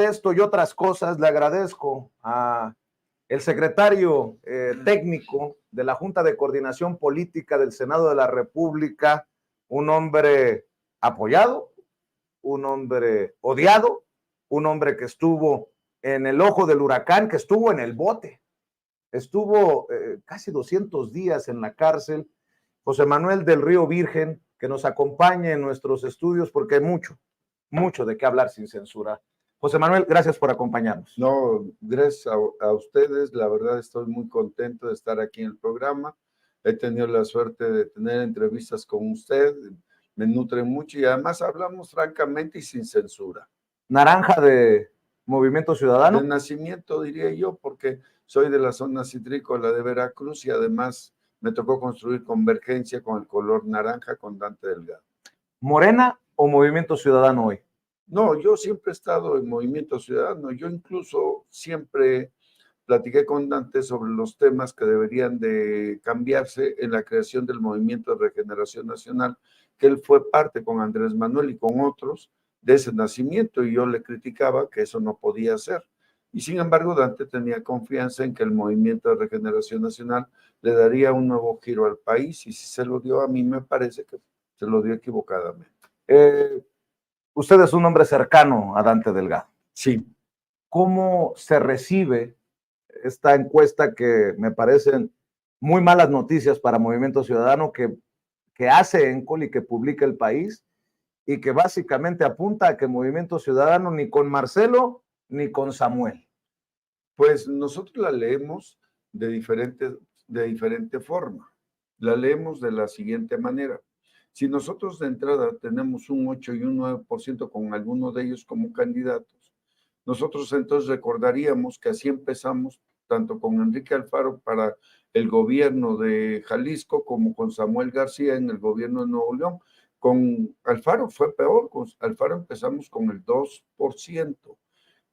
Esto y otras cosas, le agradezco a el secretario técnico de la Junta de Coordinación Política del Senado de la República, un hombre apoyado, un hombre odiado, un hombre que estuvo en el ojo del huracán, que estuvo en el bote, estuvo casi 200 días en la cárcel, José Manuel del Río Virgen, que nos acompañe en nuestros estudios porque hay mucho de qué hablar sin censura. José Manuel, gracias por acompañarnos. No, gracias a ustedes. La verdad estoy muy contento de estar aquí en el programa. He tenido la suerte de tener entrevistas con usted. Me nutren mucho y además hablamos francamente y sin censura. Naranja de Movimiento Ciudadano. De nacimiento, diría yo, porque soy de la zona citrícola de Veracruz y además me tocó construir Convergencia con el color naranja con Dante Delgado. ¿Morena o Movimiento Ciudadano hoy? No, yo siempre he estado en Movimiento Ciudadano. Yo incluso siempre platiqué con Dante sobre los temas que deberían de cambiarse en la creación del Movimiento de Regeneración Nacional, que él fue parte con Andrés Manuel y con otros de ese nacimiento, y yo le criticaba que eso no podía ser. Y sin embargo, Dante tenía confianza en que el Movimiento de Regeneración Nacional le daría un nuevo giro al país, y si se lo dio, a mí me parece que se lo dio equivocadamente. Usted es un hombre cercano a Dante Delgado. Sí. ¿Cómo se recibe esta encuesta que me parecen muy malas noticias para Movimiento Ciudadano que hace Encol y que publica El País y que básicamente apunta a que Movimiento Ciudadano ni con Marcelo ni con Samuel? Pues nosotros la leemos de diferente forma. La leemos de la siguiente manera. Si nosotros de entrada tenemos un 8 y un 9% con alguno de ellos como candidatos, nosotros entonces recordaríamos que así empezamos tanto con Enrique Alfaro para el gobierno de Jalisco como con Samuel García en el gobierno de Nuevo León. Con Alfaro fue peor, con Alfaro empezamos con el 2%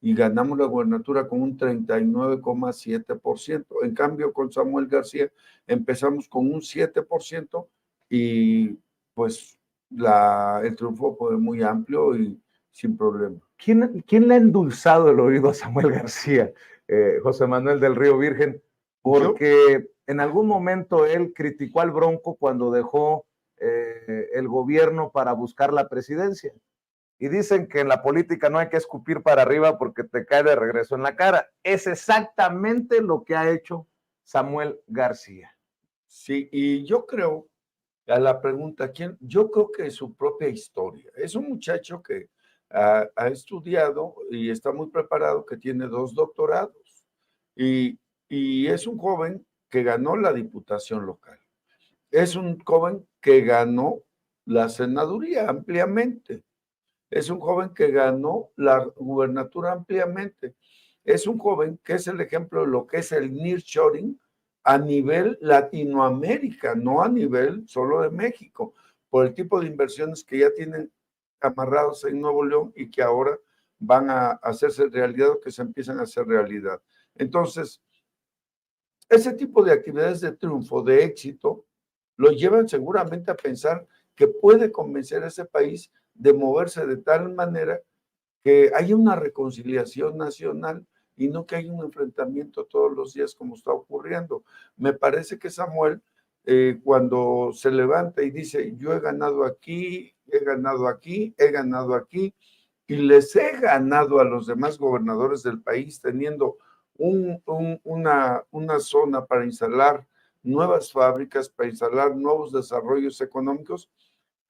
y ganamos la gubernatura con un 39,7%. En cambio, con Samuel García empezamos con un 7% y pues el triunfo fue muy amplio y sin problema. ¿Quién le ha endulzado el oído a Samuel García, José Manuel del Río Virgen? Porque en algún momento él criticó al Bronco cuando dejó el gobierno para buscar la presidencia. Y dicen que en la política no hay que escupir para arriba porque te cae de regreso en la cara. Es exactamente lo que ha hecho Samuel García. Sí, y yo creo, a la pregunta, yo creo que es su propia historia. Es un muchacho que ha estudiado y está muy preparado, que tiene 2 doctorados. Y es un joven que ganó la diputación local. Es un joven que ganó la senaduría ampliamente. Es un joven que ganó la gubernatura ampliamente. Es un joven que es el ejemplo de lo que es el nearshoring a nivel Latinoamérica, no a nivel solo de México, por el tipo de inversiones que ya tienen amarrados en Nuevo León y que ahora van a hacerse realidad o que se empiezan a hacer realidad. Entonces, ese tipo de actividades de triunfo, de éxito, lo llevan seguramente a pensar que puede convencer a ese país de moverse de tal manera que haya una reconciliación nacional y no que haya un enfrentamiento todos los días como está ocurriendo. Me parece que Samuel, cuando se levanta y dice, yo he ganado aquí, he ganado aquí, he ganado aquí, y les he ganado a los demás gobernadores del país teniendo una zona para instalar nuevas fábricas, para instalar nuevos desarrollos económicos,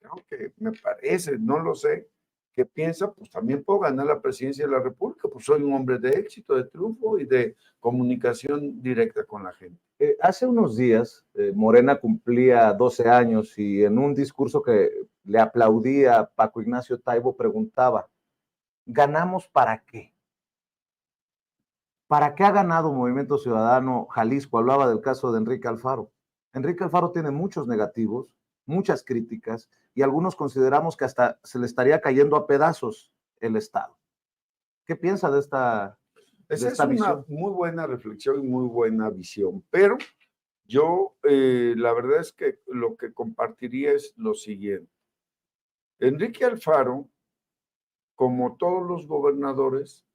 creo que me parece, no lo sé, que piensa, pues también puedo ganar la presidencia de la República, pues soy un hombre de éxito, de triunfo y de comunicación directa con la gente. Hace unos días, Morena cumplía 12 años y en un discurso que le aplaudía a Paco Ignacio Taibo preguntaba, ¿ganamos para qué? ¿Para qué ha ganado Movimiento Ciudadano Jalisco? Hablaba del caso de Enrique Alfaro. Enrique Alfaro tiene muchos negativos, muchas críticas, y algunos consideramos que hasta se le estaría cayendo a pedazos el Estado. ¿Qué piensa de esta Esa es una muy buena reflexión y muy buena visión, pero yo la verdad es que lo que compartiría es lo siguiente. Enrique Alfaro, como todos los gobernadores,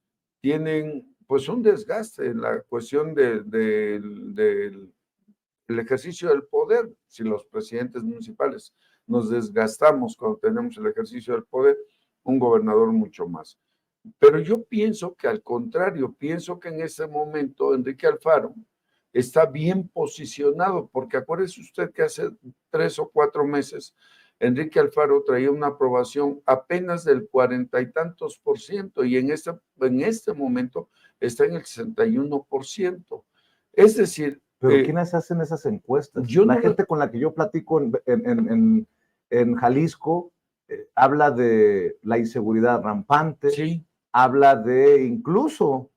tienen pues un desgaste en la cuestión del ejercicio del poder. Si los presidentes municipales nos desgastamos cuando tenemos el ejercicio del poder, un gobernador mucho más. Pero yo pienso que al contrario, pienso que en ese momento Enrique Alfaro está bien posicionado, porque acuérdese usted que hace 3 o 4 meses Enrique Alfaro traía una aprobación apenas del 40 y tantos por ciento y en este momento está en el 61%. Es decir, Pero ¿quiénes hacen esas encuestas? La gente con la que yo platico en Jalisco habla de la inseguridad rampante, sí, habla de incluso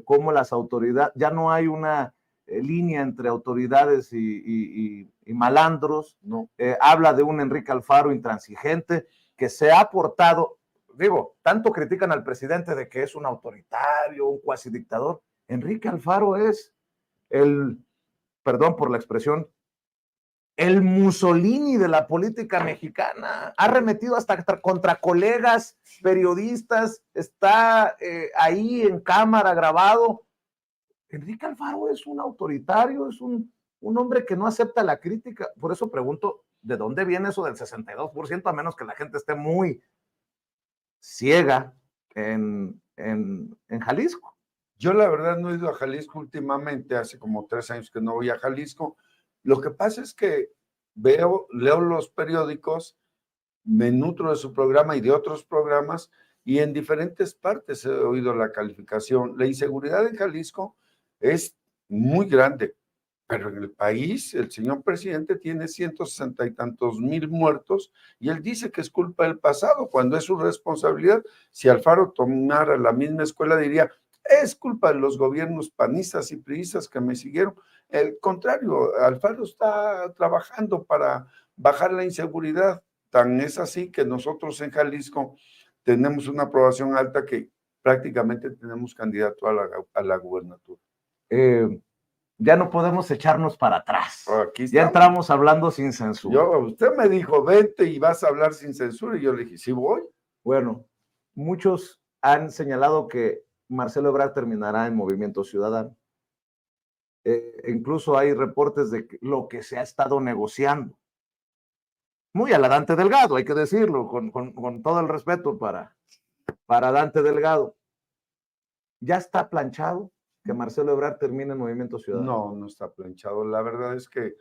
cómo las autoridades, ya no hay una línea entre autoridades y malandros, no. Habla de un Enrique Alfaro intransigente que se ha portado, digo, tanto critican al presidente de que es un autoritario, un cuasi dictador. Enrique Alfaro es el, perdón por la expresión, el Mussolini de la política mexicana. Ha arremetido hasta contra colegas, periodistas, está ahí en cámara grabado. Enrique Alfaro es un autoritario, es un hombre que no acepta la crítica. Por eso pregunto, ¿de dónde viene eso del 62%? A menos que la gente esté muy ciega en Jalisco. Yo la verdad no he ido a Jalisco últimamente, hace como 3 años que no voy a Jalisco. Lo que pasa es que leo los periódicos, me nutro de su programa y de otros programas, y en diferentes partes he oído la calificación. La inseguridad en Jalisco es muy grande, pero en el país el señor presidente tiene 160 y tantos mil muertos y él dice que es culpa del pasado, cuando es su responsabilidad. Si Alfaro tomara la misma escuela diría, es culpa de los gobiernos panistas y priistas que me siguieron. El contrario, Alfaro está trabajando para bajar la inseguridad. Tan es así que nosotros en Jalisco tenemos una aprobación alta que prácticamente tenemos candidato a la gubernatura. Ya no podemos echarnos para atrás. Aquí ya entramos hablando sin censura. Usted me dijo, vente y vas a hablar sin censura, y yo le dije, sí voy. Bueno, muchos han señalado que Marcelo Ebrard terminará en Movimiento Ciudadano. Incluso hay reportes de lo que se ha estado negociando. Muy a la Dante Delgado, hay que decirlo, con todo el respeto para Dante Delgado. ¿Ya está planchado que Marcelo Ebrard termine en Movimiento Ciudadano? No, no está planchado. La verdad es que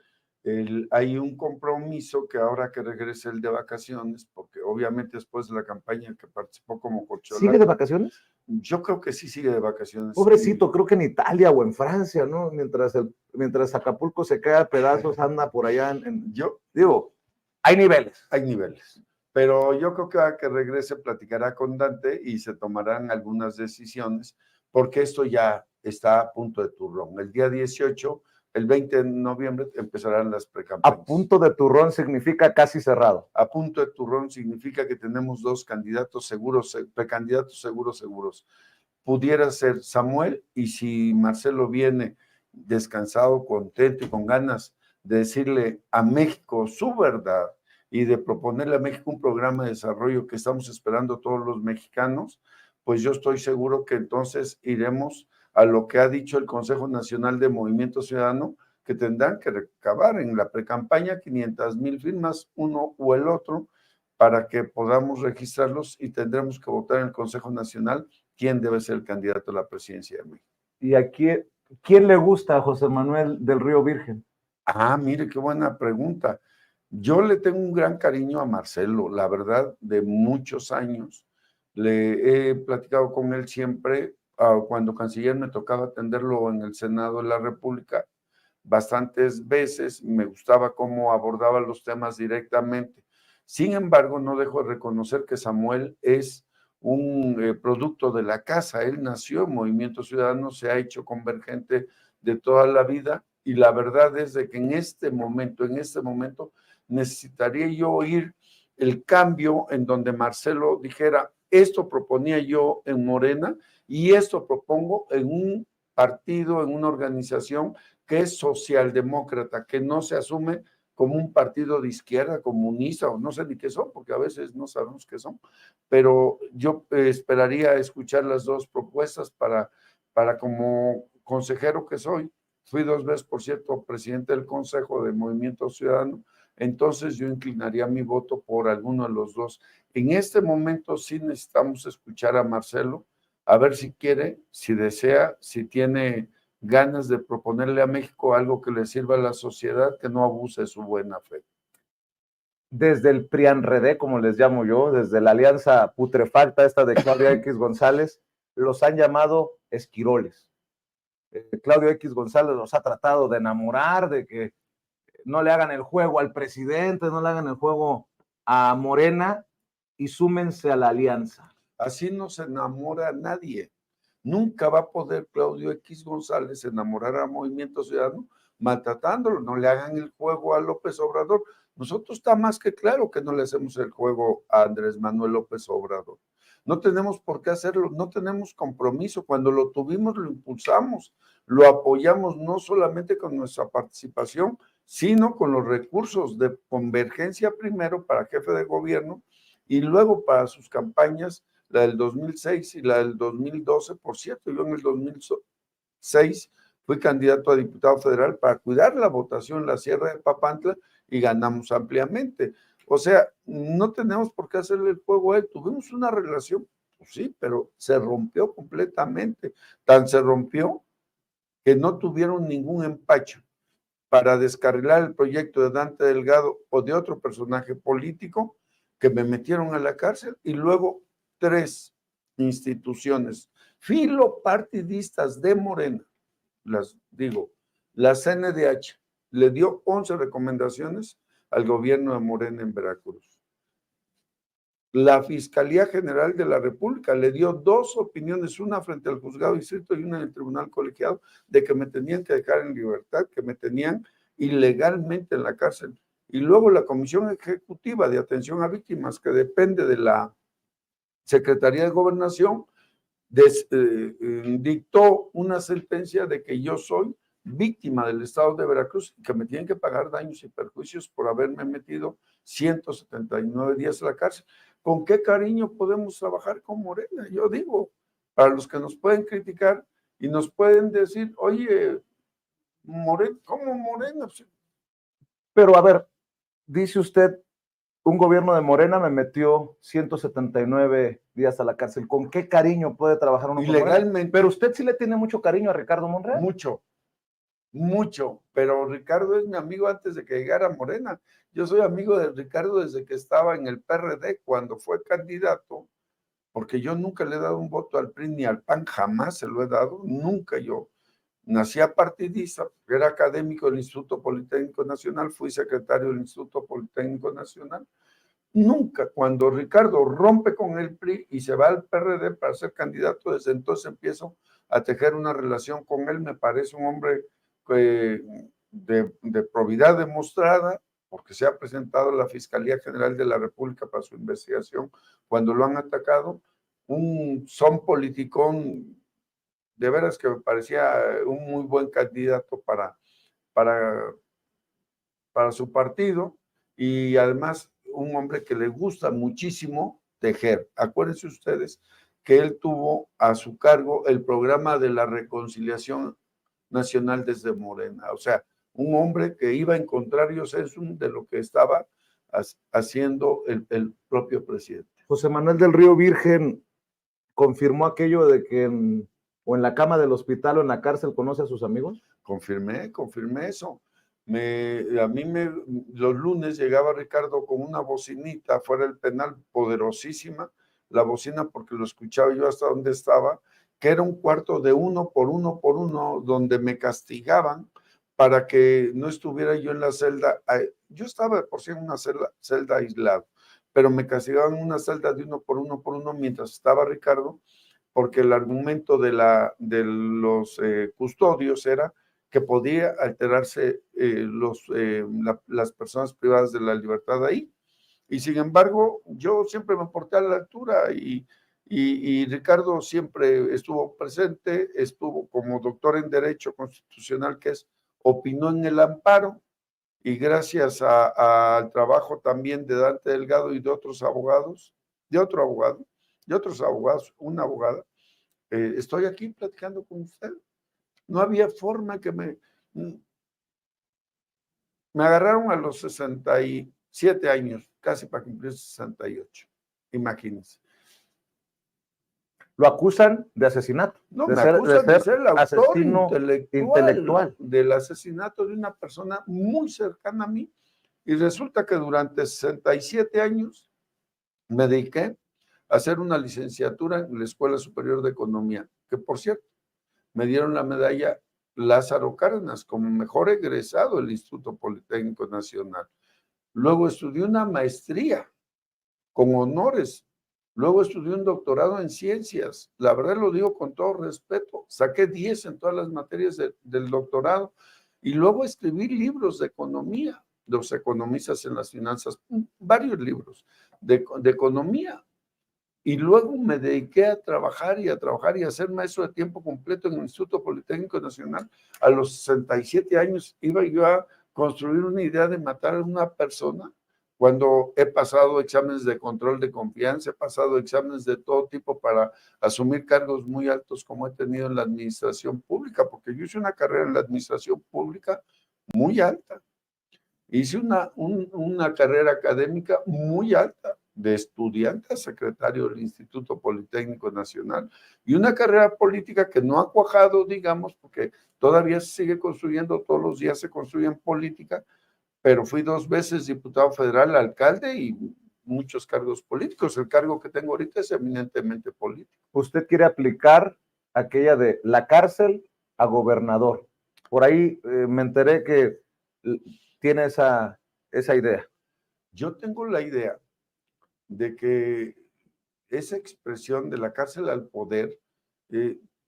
hay un compromiso que ahora que regrese él de vacaciones, porque obviamente después de la campaña que participó como corcholata. ¿Sigue de vacaciones? Yo creo que sí sigue de vacaciones. Pobrecito, creo que en Italia o en Francia, ¿no? Mientras Acapulco se cae a pedazos, anda por allá Yo digo, hay niveles. Hay niveles. Pero yo creo que a que regrese platicará con Dante y se tomarán algunas decisiones, porque esto ya está a punto de turrón. El día 18, el 20 de noviembre, empezarán las precampañas. A punto de turrón significa casi cerrado. A punto de turrón significa que tenemos 2 candidatos seguros, precandidatos seguros. Pudiera ser Samuel, y si Marcelo viene descansado, contento y con ganas de decirle a México su verdad y de proponerle a México un programa de desarrollo que estamos esperando todos los mexicanos, pues yo estoy seguro que entonces iremos a lo que ha dicho el Consejo Nacional de Movimiento Ciudadano, que tendrán que recabar en la precampaña 500,000 firmas, uno o el otro, para que podamos registrarlos y tendremos que votar en el Consejo Nacional quién debe ser el candidato a la presidencia de México. ¿Y a quién le gusta a José Manuel del Río Virgen? Ah, mire, qué buena pregunta. Yo le tengo un gran cariño a Marcelo, la verdad, de muchos años. Le he platicado con él siempre. Cuando canciller me tocaba atenderlo en el Senado de la República bastantes veces. Me gustaba cómo abordaba los temas directamente. Sin embargo, no dejo de reconocer que Samuel es un producto de la casa. Él nació en Movimiento Ciudadano, se ha hecho convergente de toda la vida, y la verdad es de que en este momento, necesitaría yo oír el cambio en donde Marcelo dijera, esto proponía yo en Morena y esto propongo en un partido, en una organización que es socialdemócrata, que no se asume como un partido de izquierda, comunista, o no sé ni qué son, porque a veces no sabemos qué son, pero yo esperaría escuchar las dos propuestas para como consejero que soy, fui 2 veces, por cierto, presidente del Consejo de Movimiento Ciudadano, entonces yo inclinaría mi voto por alguno de los dos. En este momento sí necesitamos escuchar a Marcelo, a ver si quiere, si desea, si tiene ganas de proponerle a México algo que le sirva a la sociedad, que no abuse de su buena fe. Desde el PRIANREDE, como les llamo yo, desde la alianza putrefacta esta de Claudia X González, los han llamado esquiroles. Claudio X González los ha tratado de enamorar, de que no le hagan el juego al presidente, no le hagan el juego a Morena y súmense a la alianza. Así no se enamora a nadie. Nunca va a poder Claudio X González enamorar al Movimiento Ciudadano maltratándolo. No le hagan el juego a López Obrador. Nosotros está más que claro que no le hacemos el juego a Andrés Manuel López Obrador. No tenemos por qué hacerlo, no tenemos compromiso. Cuando lo tuvimos, lo impulsamos, lo apoyamos no solamente con nuestra participación, sino con los recursos de Convergencia primero para jefe de gobierno y luego para sus campañas, la del 2006 y la del 2012. Por cierto, yo en el 2006 fui candidato a diputado federal para cuidar la votación en la Sierra de Papantla y ganamos ampliamente. O sea, no tenemos por qué hacerle el juego a él. Tuvimos una relación, pues sí, pero se rompió completamente. Tan se rompió que no tuvieron ningún empacho para descarrilar el proyecto de Dante Delgado o de otro personaje político, que me metieron a la cárcel, y luego 3 instituciones filopartidistas de Morena, las digo, la CNDH le dio 11 recomendaciones al gobierno de Morena en Veracruz. La Fiscalía General de la República le dio 2 opiniones, una frente al juzgado distrito y una en el tribunal colegiado, de que me tenían que dejar en libertad, que me tenían ilegalmente en la cárcel. Y luego la Comisión Ejecutiva de Atención a Víctimas, que depende de la Secretaría de Gobernación, dictó una sentencia de que yo soy víctima del estado de Veracruz y que me tienen que pagar daños y perjuicios por haberme metido 179 días a la cárcel. ¿Con qué cariño podemos trabajar con Morena? Yo digo, para los que nos pueden criticar y nos pueden decir, oye, Morena, ¿cómo Morena? Pero a ver, dice usted, un gobierno de Morena me metió 179 días a la cárcel. ¿Con qué cariño puede trabajar uno con Morena? Ilegalmente. Pero usted sí le tiene mucho cariño a Ricardo Monreal. Mucho, pero Ricardo es mi amigo antes de que llegara a Morena. Yo soy amigo de Ricardo desde que estaba en el PRD, cuando fue candidato, porque yo nunca le he dado un voto al PRI ni al PAN, jamás se lo he dado, nunca. Yo nací partidista, era académico del Instituto Politécnico Nacional, fui secretario del Instituto Politécnico Nacional. Nunca, cuando Ricardo rompe con el PRI y se va al PRD para ser candidato, desde entonces empiezo a tejer una relación con él. Me parece un hombre de probidad demostrada, porque se ha presentado a la Fiscalía General de la República para su investigación cuando lo han atacado. Un son politicón, de veras que me parecía un muy buen candidato para su partido, y además un hombre que le gusta muchísimo tejer. Acuérdense ustedes que él tuvo a su cargo el programa de la reconciliación nacional desde Morena, o sea, un hombre que iba en contrario sensum de lo que estaba haciendo el propio presidente. José Manuel del Río Virgen confirmó aquello de que o en la cama del hospital o en la cárcel conoce a sus amigos. Confirmé eso. Los lunes llegaba Ricardo con una bocinita fuera del penal, poderosísima, la bocina, porque lo escuchaba yo hasta donde estaba, que era un cuarto de 1 por 1 por 1, donde me castigaban para que no estuviera yo en la celda. Yo estaba por sí en una celda aislado, pero me castigaban en una celda de 1 por 1 por 1 mientras estaba Ricardo, porque el argumento de los custodios era que podía alterarse las personas privadas de la libertad ahí. Y sin embargo, yo siempre me porté a la altura y Ricardo siempre estuvo presente, estuvo como doctor en Derecho Constitucional, que es, opinó en el amparo, y gracias al trabajo también de Dante Delgado y de otros abogados, una abogada, estoy aquí platicando con usted. No había forma que me agarraron a los 67 años, casi para cumplir 68, imagínense. Lo acusan de asesinato. No, me acusan de ser el autor asesino intelectual del asesinato de una persona muy cercana a mí. Y resulta que durante 67 años me dediqué a hacer una licenciatura en la Escuela Superior de Economía, que por cierto, me dieron la medalla Lázaro Cárdenas como mejor egresado del Instituto Politécnico Nacional. Luego estudié una maestría con honores. Luego estudié un doctorado en ciencias. La verdad lo digo con todo respeto. Saqué 10 en todas las materias del doctorado. Y luego escribí libros de economía. Los economistas en las finanzas, varios libros de economía. Y luego me dediqué a trabajar y a ser maestro de tiempo completo en el Instituto Politécnico Nacional. A los 67 años iba yo a construir una idea de matar a una persona cuando he pasado exámenes de control de confianza, he pasado exámenes de todo tipo para asumir cargos muy altos como he tenido en la administración pública, porque yo hice una carrera en la administración pública muy alta. Hice una carrera académica muy alta, de estudiante a secretario del Instituto Politécnico Nacional, y una carrera política que no ha cuajado, digamos, porque todavía se sigue construyendo, todos los días se construye en política, pero fui 2 veces diputado federal, alcalde y muchos cargos políticos. El cargo que tengo ahorita es eminentemente político. Usted quiere aplicar aquella de la cárcel a gobernador. Por ahí me enteré que tiene esa idea. Yo tengo la idea de que esa expresión de la cárcel al poder,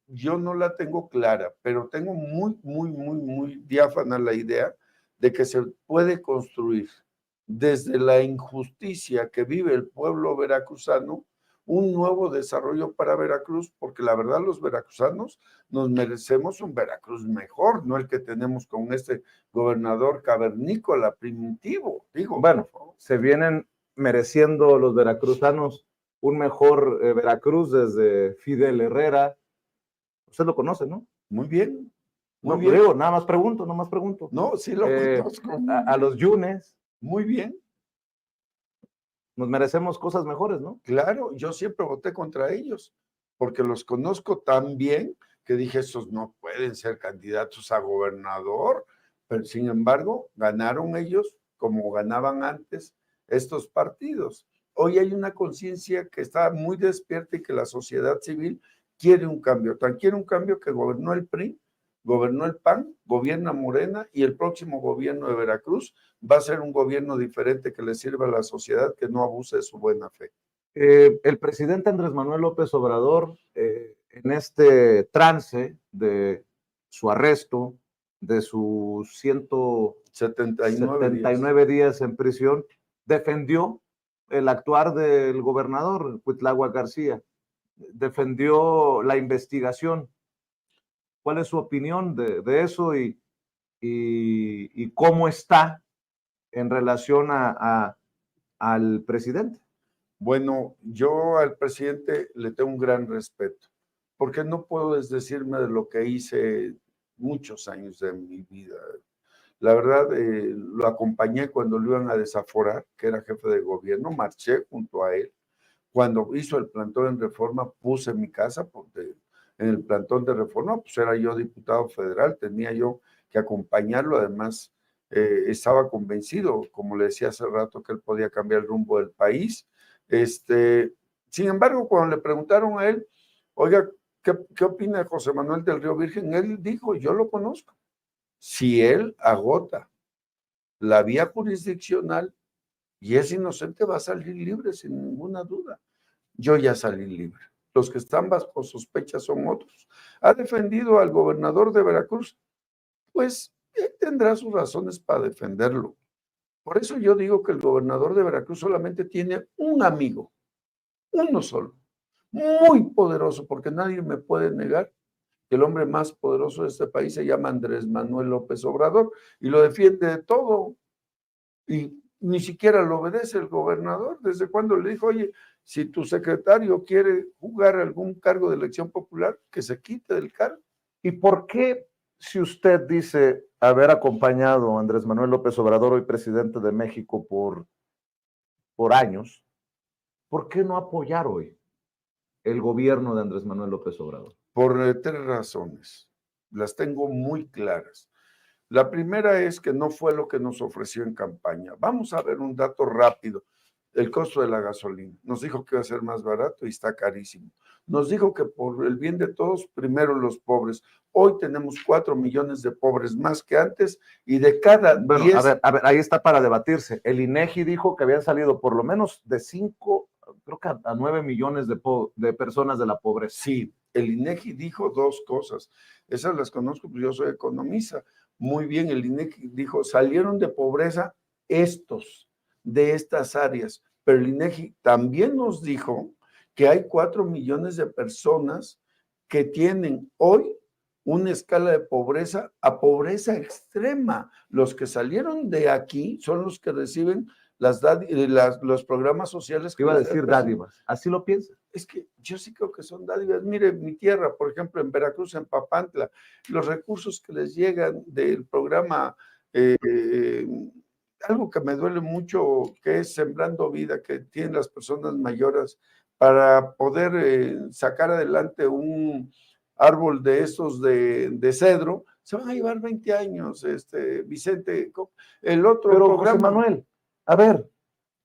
yo no la tengo clara, pero tengo muy diáfana la idea de que se puede construir desde la injusticia que vive el pueblo veracruzano un nuevo desarrollo para Veracruz, porque la verdad los veracruzanos nos merecemos un Veracruz mejor, no el que tenemos con este gobernador cavernícola primitivo. Digo, bueno, se vienen mereciendo los veracruzanos un mejor Veracruz desde Fidel Herrera. Usted lo conoce, ¿no? Muy bien. Muy bien. Digo, nada más pregunto. No, sí lo conozco. A los Yunes. Muy bien. Nos merecemos cosas mejores, ¿no? Claro, yo siempre voté contra ellos, porque los conozco tan bien que dije, esos no pueden ser candidatos a gobernador, pero sin embargo, ganaron ellos como ganaban antes estos partidos. Hoy hay una conciencia que está muy despierta y que la sociedad civil quiere un cambio, tan quiere un cambio que gobernó el PRI, gobernó el PAN, gobierna Morena y el próximo gobierno de Veracruz va a ser un gobierno diferente que le sirva a la sociedad, que no abuse de su buena fe. El presidente Andrés Manuel López Obrador, en este trance de su arresto, de sus 179 días en prisión, defendió el actuar del gobernador Cuitláhuac García, defendió la investigación. ¿Cuál es su opinión de eso y cómo está en relación al presidente? Bueno, yo al presidente le tengo un gran respeto, porque no puedo desdecirme de lo que hice muchos años de mi vida. La verdad, lo acompañé cuando lo iban a desaforar, que era jefe de gobierno, marché junto a él. Cuando hizo el plantón en Reforma, puse mi casa, porque en el plantón de Reforma, pues era yo diputado federal, tenía yo que acompañarlo, además estaba convencido, como le decía hace rato, que él podía cambiar el rumbo del país. Sin embargo, cuando le preguntaron a él, oiga, ¿qué opina de José Manuel del Río Virgen? Él dijo, yo lo conozco. Si él agota la vía jurisdiccional y es inocente, va a salir libre sin ninguna duda. Yo ya salí libre. Los que están bajo sospecha son otros. Ha defendido al gobernador de Veracruz, pues él tendrá sus razones para defenderlo. Por eso yo digo que el gobernador de Veracruz solamente tiene un amigo, uno solo, muy poderoso, porque nadie me puede negar que el hombre más poderoso de este país se llama Andrés Manuel López Obrador y lo defiende de todo. Y ni siquiera lo obedece el gobernador. ¿Desde cuándo le dijo, oye, si tu secretario quiere jugar algún cargo de elección popular, que se quite del cargo? ¿Y por qué, si usted dice haber acompañado a Andrés Manuel López Obrador, hoy presidente de México, por años, por qué no apoyar hoy el gobierno de Andrés Manuel López Obrador? Por 3 razones. Las tengo muy claras. La primera es que no fue lo que nos ofreció en campaña. Vamos a ver un dato rápido. El costo de la gasolina. Nos dijo que iba a ser más barato y está carísimo. Nos dijo que por el bien de todos, primero los pobres. Hoy tenemos 4 millones de pobres más que antes y de cada 10... Bueno, a ver, ahí está para debatirse. El INEGI dijo que habían salido por lo menos de 5, creo que a 9 millones de personas de la pobreza. Sí, el INEGI dijo 2 cosas. Esas las conozco, pues yo soy economista. Muy bien, el INEGI dijo, salieron de pobreza estos, de estas áreas. Pero el INEGI también nos dijo que hay 4 millones de personas que tienen hoy una escala de pobreza a pobreza extrema. Los que salieron de aquí son los que reciben los programas sociales. Que iba a decir dádivas. ¿Así lo piensa? Es que yo sí creo que son dádivas. Mire, mi tierra, por ejemplo, en Veracruz, en Papantla, los recursos que les llegan del programa, algo que me duele mucho, que es Sembrando Vida, que tienen las personas mayores para poder sacar adelante un árbol de esos de cedro, se van a llevar 20 años, Vicente. El otro Pero, programa... José Manuel, a ver,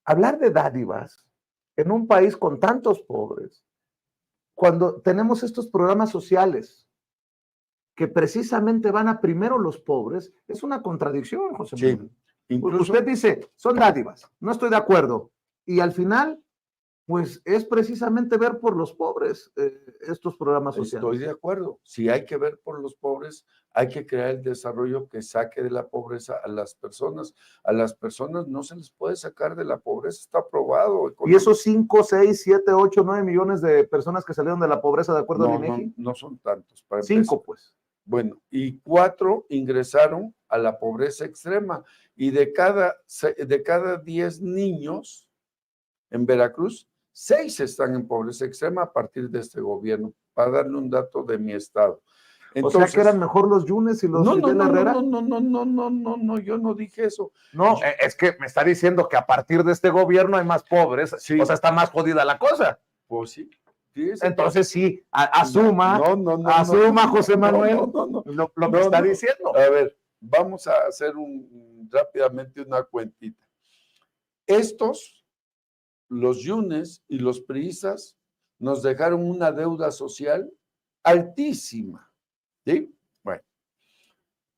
hablar de dádivas en un país con tantos pobres, cuando tenemos estos programas sociales que precisamente van a primero los pobres, es una contradicción, José Manuel. Sí, incluso... Usted dice, son dádivas, no estoy de acuerdo, y al final, pues es precisamente ver por los pobres estos programas sociales. Estoy de acuerdo. Si hay que ver por los pobres, hay que crear el desarrollo que saque de la pobreza a las personas. A las personas no se les puede sacar de la pobreza, está aprobado. Y esos 5, 6, 7, 8, 9 millones de personas que salieron de la pobreza, de acuerdo al INEGI. No son tantos. 5, pues. Bueno, y 4 ingresaron a la pobreza extrema. Y de cada 10 niños en Veracruz, 6 están en pobreza extrema a partir de este gobierno, para darle un dato de mi estado. Entonces, o sea que eran mejor los Yunes y los Fidel Herrera. No, yo no dije eso. No, es que me está diciendo que a partir de este gobierno hay más pobres, sí. O sea, está más jodida la cosa. Pues sí. Entonces sí, asuma, José Manuel, lo que está diciendo. A ver, vamos a hacer rápidamente una cuentita. Los Yunes y los priistas nos dejaron una deuda social altísima, ¿sí? Bueno,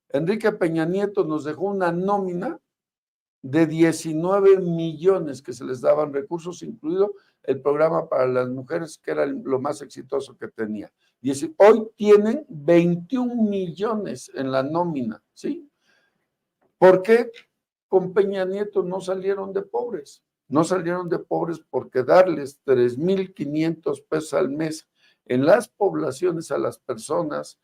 Enrique Peña Nieto nos dejó una nómina de 19 millones que se les daban recursos, incluido el programa para las mujeres, que era lo más exitoso que tenía. Hoy tienen 21 millones en la nómina, ¿sí? ¿Por qué con Peña Nieto no salieron de pobres? No salieron de pobres porque darles 3,500 pesos al mes en las poblaciones a las personas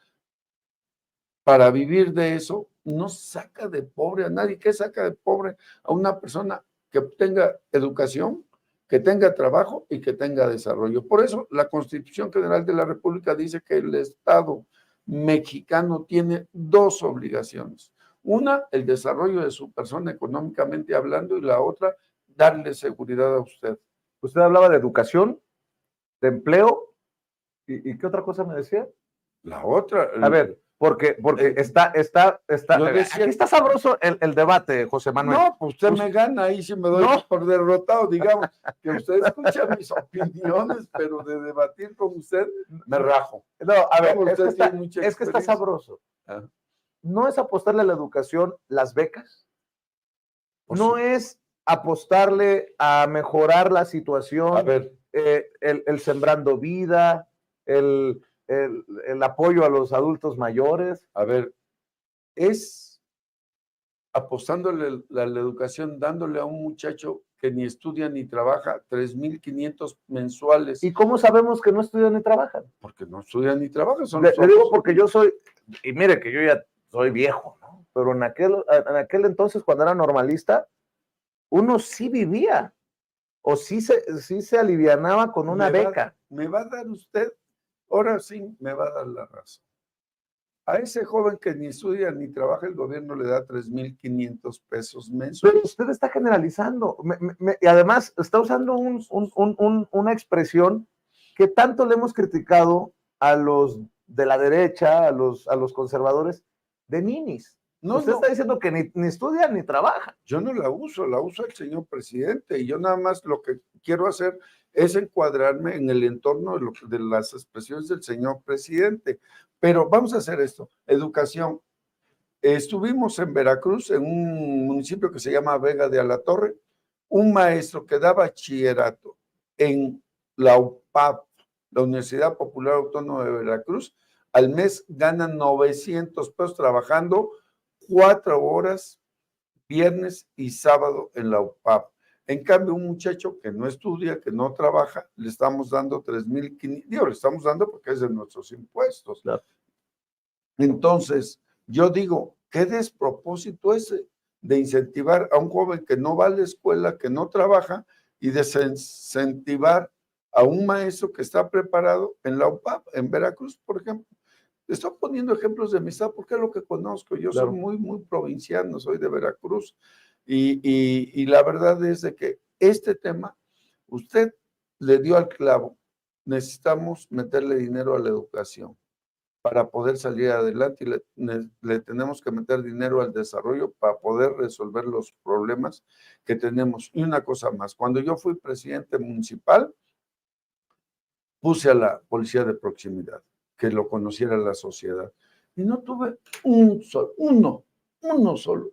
para vivir de eso no saca de pobre a nadie. ¿Qué saca de pobre a una persona que tenga educación, que tenga trabajo y que tenga desarrollo? Por eso la Constitución General de la República dice que el Estado mexicano tiene 2 obligaciones. Una, el desarrollo de su persona económicamente hablando, y la otra, darle seguridad a usted. Usted hablaba de educación, de empleo, ¿y qué otra cosa me decía? La otra. A ver, porque está aquí está sabroso el debate, José Manuel. No, pues usted me gana, ahí sí me doy por derrotado, digamos, que usted escucha mis opiniones, pero de debatir con usted, me rajo. No, a ver, es que está sabroso. ¿No es apostarle a la educación las becas? ¿No es apostarle a mejorar la situación? A ver. El Sembrando Vida, el apoyo a los adultos mayores. A ver, es apostándole a la educación, dándole a un muchacho que ni estudia ni trabaja 3,500 mensuales. ¿Y cómo sabemos que no estudian ni trabajan? Porque no estudian ni trabajan. Le digo porque yo soy, y mire que yo ya soy viejo, ¿no? Pero en aquel entonces, cuando era normalista, uno sí vivía o sí se alivianaba con una beca. Me va a dar usted, ahora sí me va a dar la razón. A ese joven que ni estudia ni trabaja, el gobierno le da 3,500 pesos mensuales. Pero usted está generalizando y además está usando una expresión que tanto le hemos criticado a los de la derecha, a los conservadores, de ninis. Usted está diciendo que ni estudia ni trabaja. Yo no la uso el señor presidente, y yo nada más lo que quiero hacer es encuadrarme en el entorno de las expresiones del señor presidente. Pero vamos a hacer esto, educación. Estuvimos en Veracruz, en un municipio que se llama Vega de Alatorre, un maestro que da bachillerato en la UPAP, la Universidad Popular Autónoma de Veracruz, al mes gana 900 pesos trabajando 4 horas viernes y sábado en la UPAP. En cambio, un muchacho que no estudia, que no trabaja, le estamos dando 3,500, digo, le estamos dando porque es de nuestros impuestos. Claro. Entonces, yo digo, ¿qué despropósito ese de incentivar a un joven que no va a la escuela, que no trabaja, y desincentivar a un maestro que está preparado en la UPAP, en Veracruz, por ejemplo? Estoy poniendo ejemplos de mi estado porque es lo que conozco. Yo Claro. soy muy provinciano, soy de Veracruz, y la verdad es de que este tema, usted le dio al clavo. Necesitamos meterle dinero a la educación para poder salir adelante, y le tenemos que meter dinero al desarrollo para poder resolver los problemas que tenemos. Y una cosa más, cuando yo fui presidente municipal, puse a la policía de proximidad, que lo conociera la sociedad. Y no tuve uno solo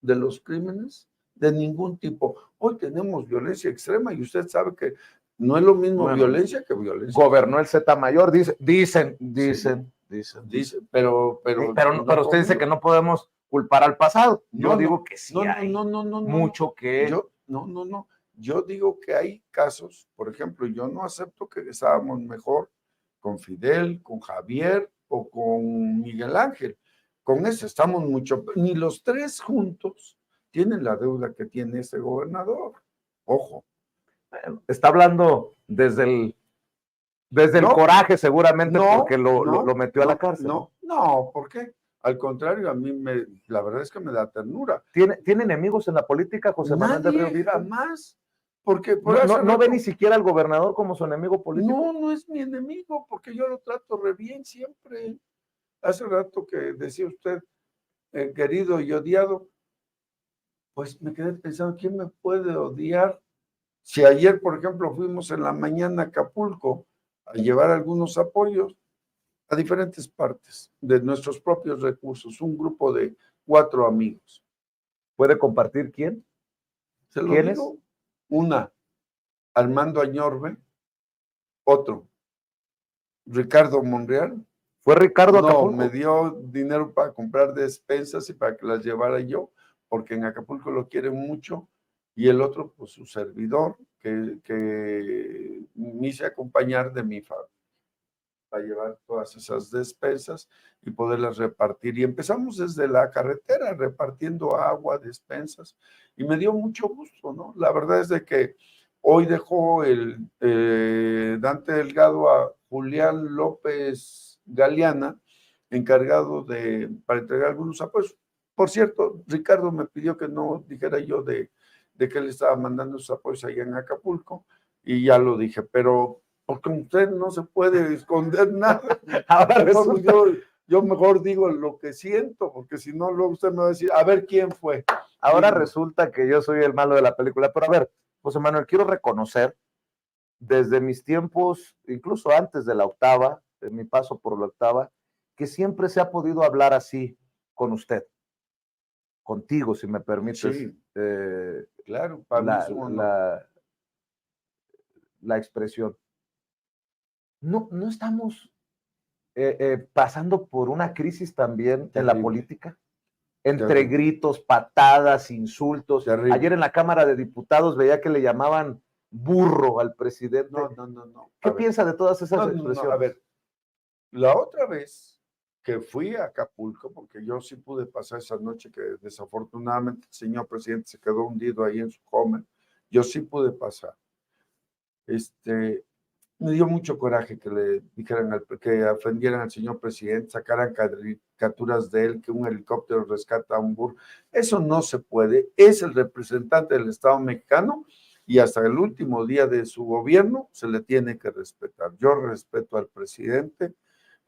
de los crímenes de ningún tipo. Hoy tenemos violencia extrema y usted sabe que no es lo mismo violencia que violencia. Gobernó el Z mayor, dicen. Dice, pero usted dice que no podemos culpar al pasado. Yo digo que sí hay mucho que... Yo digo que hay casos, por ejemplo, yo no acepto que estábamos mejor con Fidel, con Javier o con Miguel Ángel. Con ese estamos mucho, ni los tres juntos tienen la deuda que tiene este gobernador. Ojo. Está hablando desde el coraje, seguramente, porque lo metió a la cárcel. No, ¿por qué? Al contrario, a mí la verdad es que me da ternura. ¿Tiene enemigos en la política, José Manuel del Río Virgen? Jamás. Porque no ve ni siquiera al gobernador como su enemigo político. No es mi enemigo, porque yo lo trato re bien siempre. Hace rato que decía usted, querido y odiado, pues me quedé pensando, ¿quién me puede odiar? Si ayer, por ejemplo, fuimos en la mañana a Acapulco a llevar algunos apoyos a diferentes partes de nuestros propios recursos, un grupo de 4 amigos. ¿Puede compartir quién? ¿Se lo digo? Una, Armando Añorbe. Otro, Ricardo Monreal. ¿Fue Ricardo Acapulco? No, me dio dinero para comprar despensas y para que las llevara yo, porque en Acapulco lo quieren mucho. Y el otro, pues su servidor, que me hice acompañar de mi familia para llevar todas esas despensas y poderlas repartir. Y empezamos desde la carretera repartiendo agua, despensas, y me dio mucho gusto, ¿no? La verdad es de que hoy dejó el Dante Delgado a Julián López Galeana, encargado para entregar algunos apoyos. Por cierto, Ricardo me pidió que no dijera yo de que él estaba mandando sus apoyos allá en Acapulco, y ya lo dije, pero porque usted no se puede esconder nada. Ahora yo mejor digo lo que siento, porque si no, luego usted me va a decir, a ver quién fue. Ahora resulta que yo soy el malo de la película, pero a ver, José Manuel, quiero reconocer, desde mis tiempos, incluso antes de la octava, de mi paso por la octava, que siempre se ha podido hablar así con usted, contigo, si me permites. Sí, claro, para mí la expresión. No estamos pasando por una crisis también en la política, entre gritos, patadas, insultos. Ayer en la Cámara de Diputados veía que le llamaban burro al presidente. No. ¿Qué piensa de todas esas expresiones? A ver, la otra vez que fui a Acapulco, porque yo sí pude pasar esa noche que desafortunadamente el señor presidente se quedó hundido ahí en su Homer. Yo sí pude pasar. Me dio mucho coraje que le dijeran, que ofendieran al señor presidente, sacaran caricaturas de él, que un helicóptero rescata a un burro. Eso no se puede. Es el representante del Estado mexicano y hasta el último día de su gobierno se le tiene que respetar. Yo respeto al presidente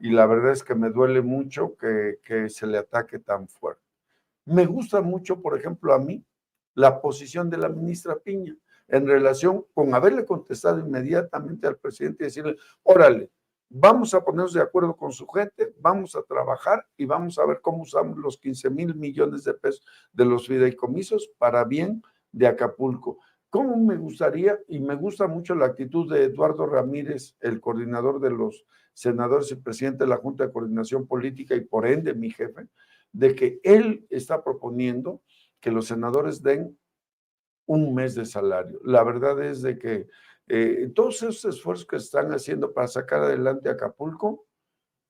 y la verdad es que me duele mucho que se le ataque tan fuerte. Me gusta mucho, por ejemplo, a mí, la posición de la ministra Piña en relación con haberle contestado inmediatamente al presidente y decirle, órale, vamos a ponernos de acuerdo con su gente, vamos a trabajar y vamos a ver cómo usamos los 15,000 millones de pesos de los fideicomisos para bien de Acapulco. ¿Cómo me gustaría? Y me gusta mucho la actitud de Eduardo Ramírez, el coordinador de los senadores y presidente de la Junta de Coordinación Política y por ende mi jefe, de que él está proponiendo que los senadores den un mes de salario. La verdad es de que todos esos esfuerzos que están haciendo para sacar adelante Acapulco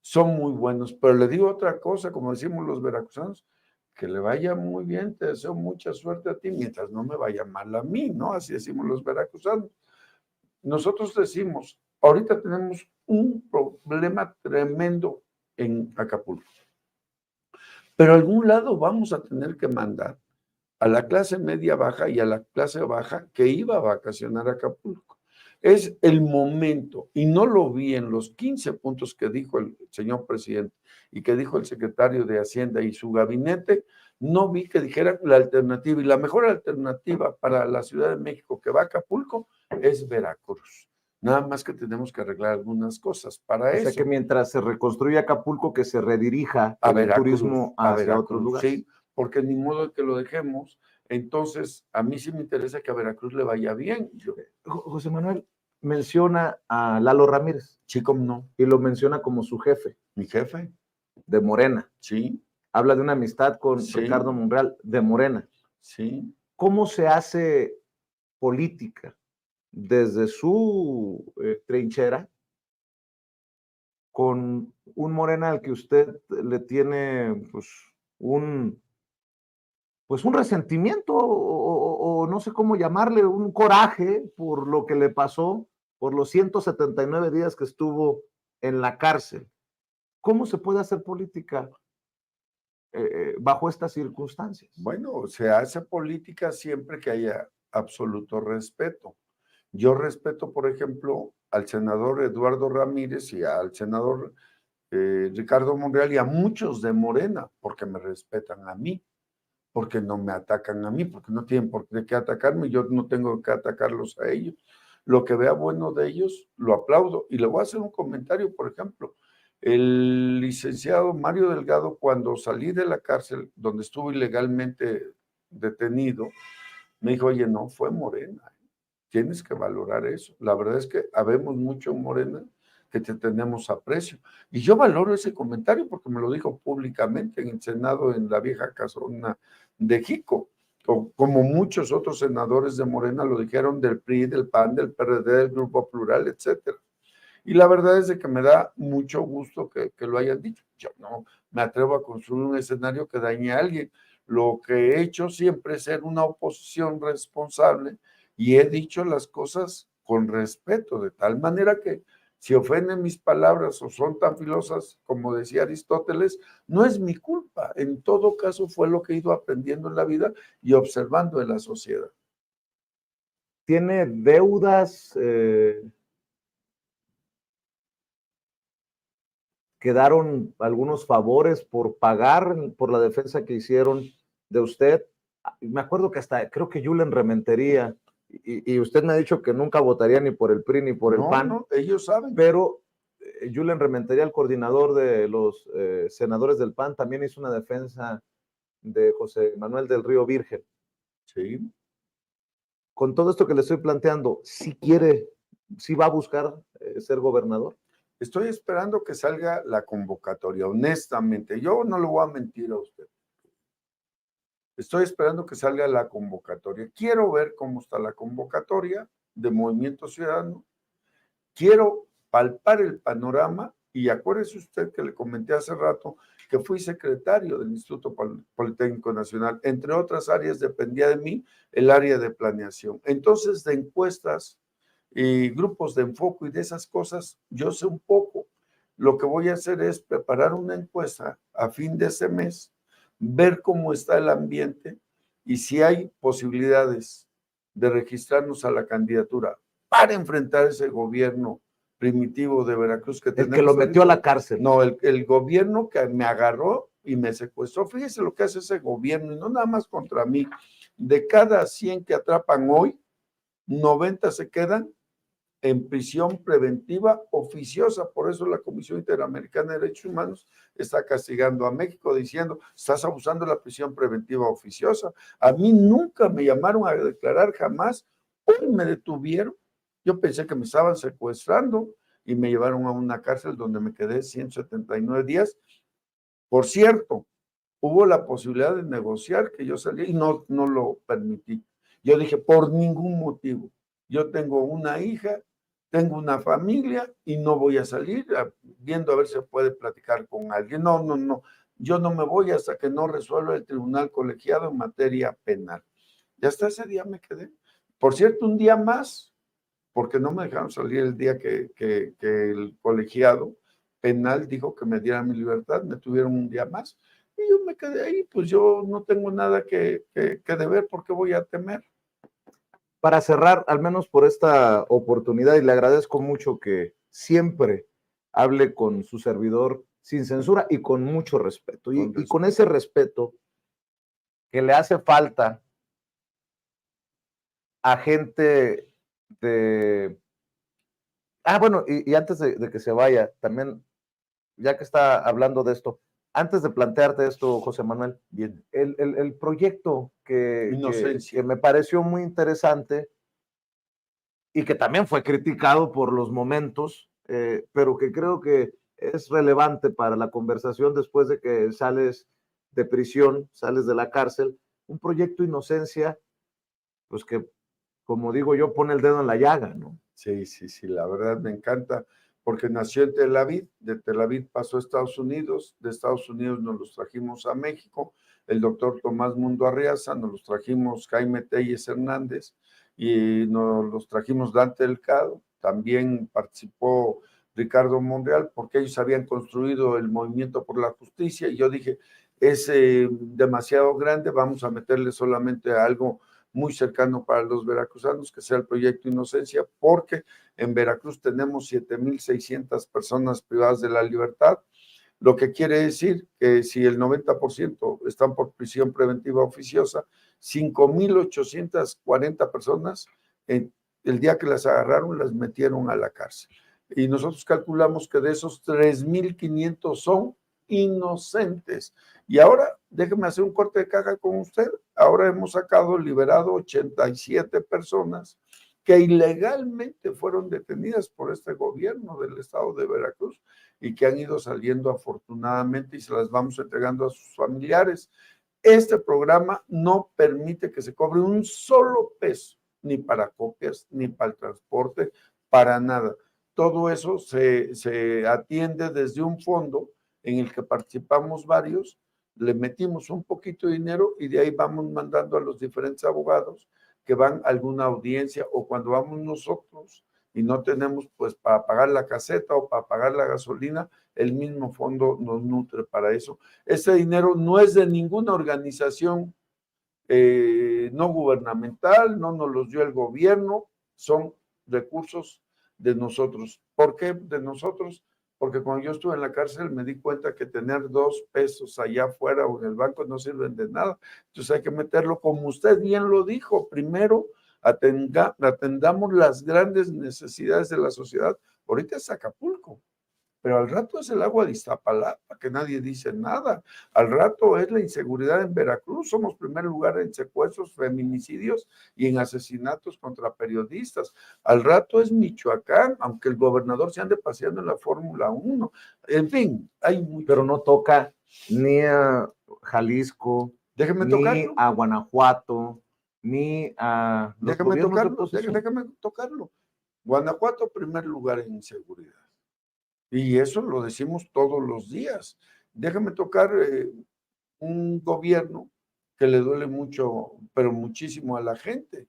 son muy buenos, pero le digo otra cosa, como decimos los veracruzanos, que le vaya muy bien, te deseo mucha suerte a ti, mientras no me vaya mal a mí, ¿no? Así decimos los veracruzanos. Nosotros decimos, ahorita tenemos un problema tremendo en Acapulco, pero a algún lado vamos a tener que mandar a la clase media baja y a la clase baja que iba a vacacionar a Acapulco. Es el momento, y no lo vi en los 15 puntos que dijo el señor presidente y que dijo el secretario de Hacienda y su gabinete, no vi que dijeran la alternativa, y la mejor alternativa para la Ciudad de México que va a Acapulco es Veracruz. Nada más que tenemos que arreglar algunas cosas para eso. O sea que mientras se reconstruye Acapulco, que se redirija a el Veracruz, turismo a hacia Veracruz, otros lugares. Sí, porque ni modo que lo dejemos. Entonces, a mí sí me interesa que a Veracruz le vaya bien. José Manuel menciona a Lalo Ramírez. Sí, cómo no. Y lo menciona como su jefe. Mi jefe. De Morena. Sí. Habla de una amistad con Ricardo Monreal de Morena. Sí. ¿Cómo se hace política desde su trinchera con un Morena al que usted le tiene pues un resentimiento o no sé cómo llamarle, un coraje por lo que le pasó, por los 179 días que estuvo en la cárcel? ¿Cómo se puede hacer política bajo estas circunstancias? Bueno, se hace política siempre que haya absoluto respeto. Yo respeto, por ejemplo, al senador Eduardo Ramírez y al senador Ricardo Monreal y a muchos de Morena, porque me respetan a mí, porque no me atacan a mí, porque no tienen por qué atacarme, yo no tengo que atacarlos a ellos. Lo que vea bueno de ellos, lo aplaudo. Y le voy a hacer un comentario, por ejemplo. El licenciado Mario Delgado, cuando salí de la cárcel, donde estuve ilegalmente detenido, me dijo, oye, no, fue Morena. Tienes que valorar eso. La verdad es que habemos mucho en Morena que te tenemos aprecio. Y yo valoro ese comentario porque me lo dijo públicamente en el Senado, en la vieja casona de Jico, como muchos otros senadores de Morena lo dijeron del PRI, del PAN, del PRD, del Grupo Plural, etcétera. Y la verdad es de que me da mucho gusto que lo hayan dicho. Yo no me atrevo a construir un escenario que dañe a alguien. Lo que he hecho siempre es ser una oposición responsable y he dicho las cosas con respeto, de tal manera que si ofenden mis palabras o son tan filosas como decía Aristóteles, no es mi culpa. En todo caso fue lo que he ido aprendiendo en la vida y observando en la sociedad. ¿Tiene deudas? ¿Quedaron algunos favores por pagar por la defensa que hicieron de usted? Me acuerdo que hasta creo que Julen Rementería, y usted me ha dicho que nunca votaría ni por el PRI ni por el PAN. No, ellos saben. Pero Julen Rementería, el coordinador de los senadores del PAN, también hizo una defensa de José Manuel del Río Virgen. Sí. Con todo esto que le estoy planteando, ¿sí quiere, sí va a buscar ser gobernador? Estoy esperando que salga la convocatoria, honestamente. Yo no le voy a mentir a usted. Estoy esperando que salga la convocatoria. Quiero ver cómo está la convocatoria de Movimiento Ciudadano. Quiero palpar el panorama Y acuérdese usted que le comenté hace rato que fui secretario del Instituto Politécnico Nacional. Entre otras áreas dependía de mí el área de planeación. Entonces, de encuestas y grupos de enfoque y de esas cosas, yo sé un poco. Lo que voy a hacer es preparar una encuesta a fin de ese mes, ver cómo está el ambiente y si hay posibilidades de registrarnos a la candidatura para enfrentar ese gobierno primitivo de Veracruz que tenemos. El que lo metió a la cárcel. No, el gobierno que me agarró y me secuestró. Fíjese lo que hace ese gobierno, y no nada más contra mí. De cada 100 que atrapan hoy, 90 se quedan en prisión preventiva oficiosa. Por eso la Comisión Interamericana de Derechos Humanos está castigando a México diciendo, estás abusando de la prisión preventiva oficiosa. A mí nunca me llamaron a declarar, jamás. Hoy me detuvieron. Yo pensé que me estaban secuestrando y me llevaron a una cárcel donde me quedé 179 días. Por cierto, hubo la posibilidad de negociar que yo salí y no lo permití. Yo dije, por ningún motivo. Yo tengo una hija, tengo una familia y no voy a salir viendo a ver si se puede platicar con alguien. No. Yo no me voy hasta que no resuelva el tribunal colegiado en materia penal. Y hasta ese día me quedé. Por cierto, un día más, porque no me dejaron salir el día que el colegiado penal dijo que me diera mi libertad, me tuvieron un día más. Y yo me quedé ahí, pues yo no tengo nada que deber, porque voy a temer. Para cerrar, al menos por esta oportunidad, y le agradezco mucho que siempre hable con su servidor sin censura y con mucho respeto. Y con ese respeto que le hace falta a gente de... bueno, y antes de que se vaya, también, ya que está hablando de esto, antes de plantearte esto, José Manuel, bien, el proyecto que me pareció muy interesante y que también fue criticado por los momentos, pero que creo que es relevante para la conversación después de que sales de prisión, sales de la cárcel, un proyecto Inocencia, pues que, como digo yo, pone el dedo en la llaga, ¿no? Sí, la verdad me encanta, porque nació en Tel Aviv, de Tel Aviv pasó a Estados Unidos, de Estados Unidos nos los trajimos a México, el doctor Tomás Mundo Arriaza, nos los trajimos Jaime Telles Hernández, y nos los trajimos Dante Delgado, también participó Ricardo Monreal, porque ellos habían construido el Movimiento por la Justicia, y yo dije, es demasiado grande, vamos a meterle solamente algo muy cercano para los veracruzanos, que sea el proyecto Inocencia, porque en Veracruz tenemos 7,600 personas privadas de la libertad, lo que quiere decir que si el 90% están por prisión preventiva oficiosa, 5,840 personas, el día que las agarraron, las metieron a la cárcel. Y nosotros calculamos que de esos 3,500 son inocentes. Y ahora, déjeme hacer un corte de caja con usted. Ahora hemos liberado 87 personas que ilegalmente fueron detenidas por este gobierno del estado de Veracruz y que han ido saliendo afortunadamente, y se las vamos entregando a sus familiares. Este programa no permite que se cobre un solo peso, ni para copias, ni para el transporte, para nada. Todo eso se atiende desde un fondo en el que participamos varios, le metimos un poquito de dinero y de ahí vamos mandando a los diferentes abogados que van a alguna audiencia, o cuando vamos nosotros y no tenemos pues para pagar la caseta o para pagar la gasolina, el mismo fondo nos nutre para eso. Ese dinero no es de ninguna organización no gubernamental, no nos los dio el gobierno, son recursos de nosotros. ¿Por qué de nosotros? Porque cuando yo estuve en la cárcel me di cuenta que tener 2 pesos allá afuera o en el banco no sirven de nada. Entonces hay que meterlo, como usted bien lo dijo, primero atendamos las grandes necesidades de la sociedad. Ahorita es Acapulco, pero al rato es el agua de Iztapalapa, que nadie dice nada. Al rato es la inseguridad en Veracruz. Somos primer lugar en secuestros, feminicidios y en asesinatos contra periodistas. Al rato es Michoacán, aunque el gobernador se ande paseando en la Fórmula 1. En fin, hay mucho. Pero no toca ni a Jalisco, Déjeme ni tocarlo. a Guanajuato, ni a los Déjeme tocarlo. Guanajuato, primer lugar en inseguridad. Y eso lo decimos todos los días. Déjame tocar un gobierno que le duele mucho, pero muchísimo a la gente,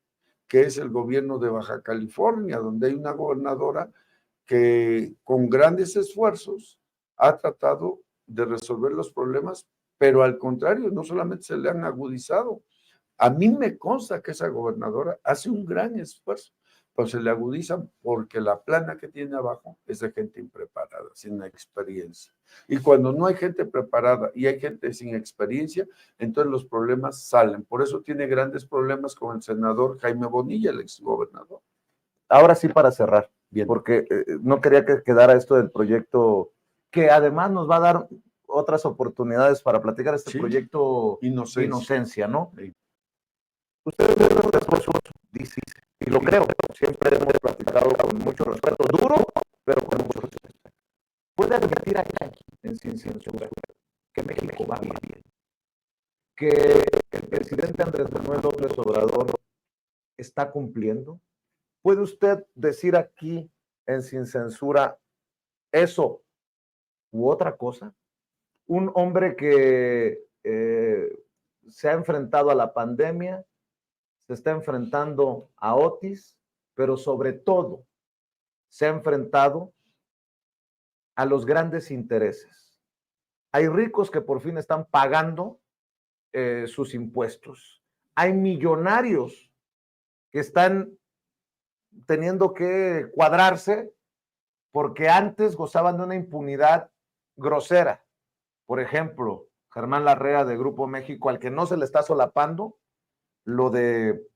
que es el gobierno de Baja California, donde hay una gobernadora que con grandes esfuerzos ha tratado de resolver los problemas, pero al contrario, no solamente se le han agudizado. A mí me consta que esa gobernadora hace un gran esfuerzo, pero se le agudizan porque la plana que tiene abajo es de gente impreparada, sin experiencia. Y cuando no hay gente preparada y hay gente sin experiencia, entonces los problemas salen. Por eso tiene grandes problemas con el senador Jaime Bonilla, el exgobernador. Ahora sí, para cerrar, Bien. porque no quería que quedara esto del proyecto, que además nos va a dar otras oportunidades para platicar este proyecto Inocencia, ¿no? Sí. Ustedes ven un esfuerzo difícil, y lo creo, siempre hemos platicado con mucho respeto, duro, pero con mucho respeto. ¿Puede advertir aquí, en Sin Censura, que México va bien? Que el presidente Andrés Manuel López Obrador está cumpliendo. ¿Puede usted decir aquí, en Sin Censura, eso u otra cosa? Un hombre que se ha enfrentado a la pandemia, se está enfrentando a Otis, pero sobre todo se ha enfrentado a los grandes intereses. Hay ricos que por fin están pagando sus impuestos. Hay millonarios que están teniendo que cuadrarse porque antes gozaban de una impunidad grosera. Por ejemplo, Germán Larrea de Grupo México, al que no se le está solapando lo de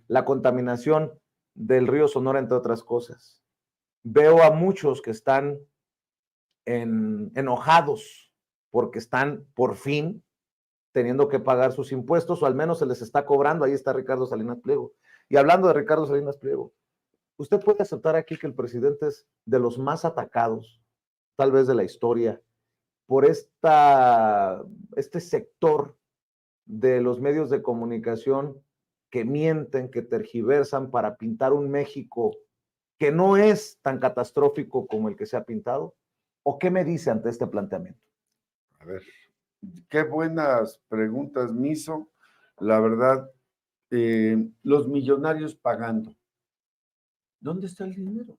la contaminación del río Sonora, entre otras cosas. Veo a muchos que están enojados porque están por fin teniendo que pagar sus impuestos, o al menos se les está cobrando. Ahí está Ricardo Salinas Pliego. Y hablando de Ricardo Salinas Pliego, ¿usted puede aceptar aquí que el presidente es de los más atacados, tal vez de la historia, por este sector de los medios de comunicación que mienten, que tergiversan para pintar un México que no es tan catastrófico como el que se ha pintado? ¿O qué me dice ante este planteamiento? A ver, qué buenas preguntas me hizo. La verdad, los millonarios pagando. ¿Dónde está el dinero?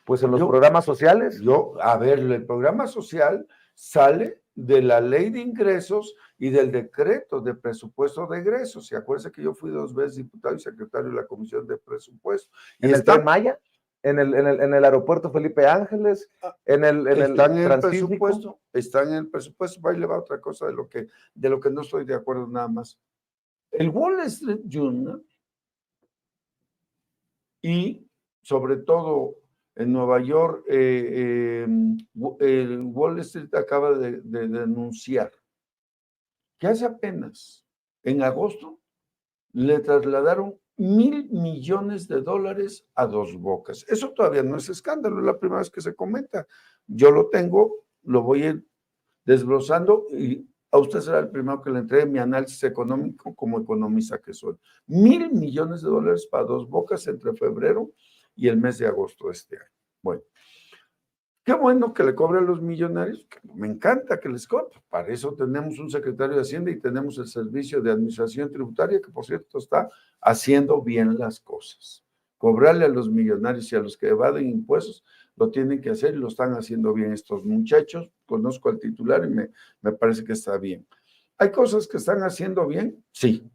Pues en los programas sociales. A ver, el programa social sale de la ley de ingresos y del decreto de presupuesto de egresos. Y acuérdense que yo fui 2 veces diputado y secretario de la Comisión de Presupuesto. ¿En el Tren Maya? ¿En el aeropuerto Felipe Ángeles? Están en el presupuesto, están en el presupuesto. Va y le va otra cosa de lo que no estoy de acuerdo nada más. El Wall Street Journal y sobre todo en Nueva York, el Wall Street acaba de denunciar que hace apenas, en agosto, le trasladaron $1,000 millones a Dos Bocas. Eso todavía no es escándalo, es la primera vez que se comenta. Yo lo tengo, lo voy a ir desglosando y a usted será el primero que le entregue mi análisis económico como economista que soy. $1,000 millones para Dos Bocas entre febrero y el mes de agosto de este año. Bueno, qué bueno que le cobren a los millonarios, me encanta que les cobre. Para eso tenemos un secretario de Hacienda y tenemos el Servicio de Administración Tributaria, que por cierto está haciendo bien las cosas. Cobrarle a los millonarios y a los que evaden impuestos, lo tienen que hacer y lo están haciendo bien estos muchachos. Conozco al titular y me parece que está bien. ¿Hay cosas que están haciendo bien? Sí,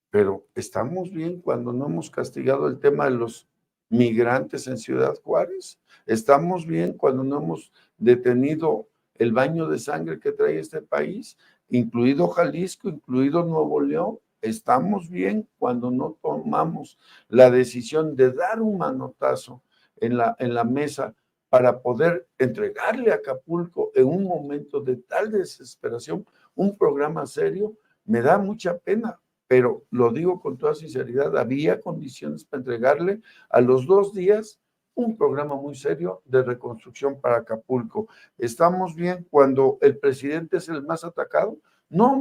pero estamos bien cuando no hemos castigado el tema de los migrantes en Ciudad Juárez. Estamos bien cuando no hemos detenido el baño de sangre que trae este país, incluido Jalisco, incluido Nuevo León. Estamos bien cuando no tomamos la decisión de dar un manotazo en la mesa para poder entregarle a Acapulco en un momento de tal desesperación un programa serio. Me da mucha pena, pero lo digo con toda sinceridad, había condiciones para entregarle a los 2 días un programa muy serio de reconstrucción para Acapulco. ¿Estamos bien cuando el presidente es el más atacado? No,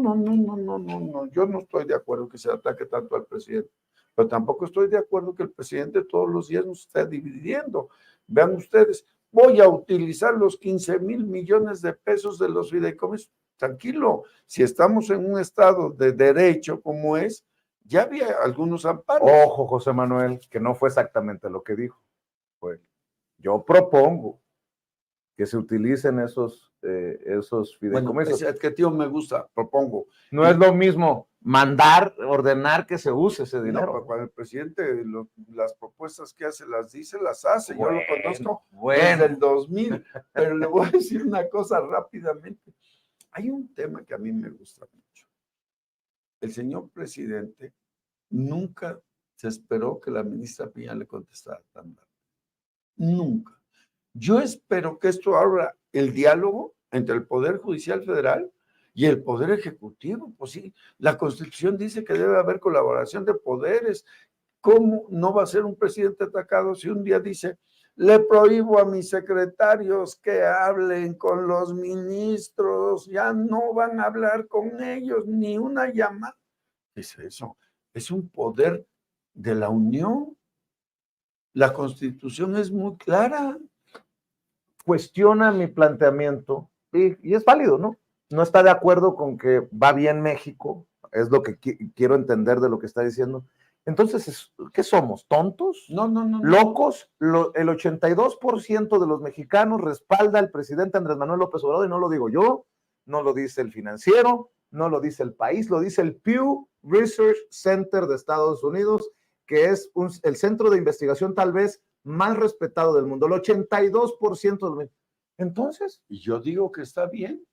yo no estoy de acuerdo que se ataque tanto al presidente, pero tampoco estoy de acuerdo que el presidente todos los días nos esté dividiendo. vean ustedes, voy a utilizar los 15,000 millones de pesos de los fideicomisos. Tranquilo, si estamos en un estado de derecho como es, ya había algunos amparos. Ojo, José Manuel, que no fue exactamente lo que dijo. Pues, yo propongo que se utilicen esos fideicomisos. Bueno, ese adjetivo me gusta, propongo. No es lo mismo mandar, ordenar que se use ese dinero. No, cuando el presidente las propuestas que hace, las dice, las hace. Yo lo conozco desde el 2000, pero le voy a decir una cosa rápidamente. Hay un tema que a mí me gusta mucho. El señor presidente nunca se esperó que la ministra Piña le contestara tan rápido. Nunca. Yo espero que esto abra el diálogo entre el Poder Judicial Federal y el Poder Ejecutivo. Pues sí, la Constitución dice que debe haber colaboración de poderes. ¿Cómo no va a ser un presidente atacado si un día dice, le prohíbo a mis secretarios que hablen con los ministros, ya no van a hablar con ellos, ni una llamada? ¿Qué es eso? Es un poder de la Unión. La Constitución es muy clara. Cuestiona mi planteamiento y es válido, ¿no? No está de acuerdo con que va bien México, es lo que quiero entender de lo que está diciendo. Entonces, ¿qué somos? ¿Tontos? No. ¿Locos? El 82% de los mexicanos respalda al presidente Andrés Manuel López Obrador, y no lo digo yo, no lo dice el Financiero, no lo dice El País, lo dice el Pew Research Center de Estados Unidos, que es el centro de investigación tal vez más respetado del mundo, el 82% del mundo. Entonces, y yo digo que está bien,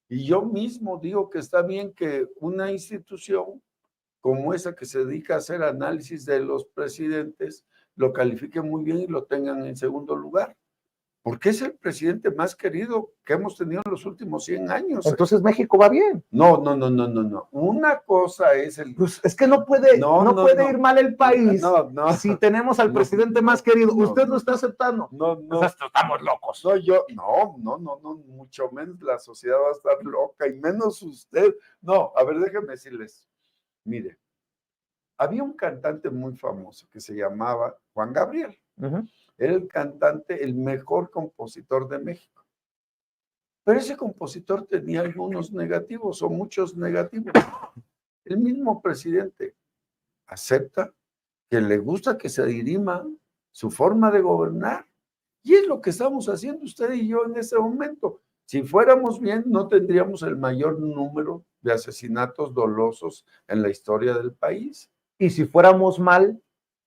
y yo mismo digo que está bien que una institución como esa que se dedica a hacer análisis de los presidentes lo califique muy bien y lo tengan en segundo lugar, porque es el presidente más querido que hemos tenido en los últimos 100 años. Entonces México va bien. No. Una cosa es Pues es que no puede ir mal el país si tenemos al presidente más querido. Usted lo está aceptando. No. Pues estamos locos. No, mucho menos la sociedad va a estar loca y menos usted. No, a ver, déjenme decirles. Mire, había un cantante muy famoso que se llamaba Juan Gabriel. Era el cantante, el mejor compositor de México. Pero ese compositor tenía algunos negativos o muchos negativos. El mismo presidente acepta que le gusta que se dirima su forma de gobernar. Y es lo que estamos haciendo usted y yo en este momento. Si fuéramos bien, no tendríamos el mayor número de asesinatos dolosos en la historia del país. Y si fuéramos mal,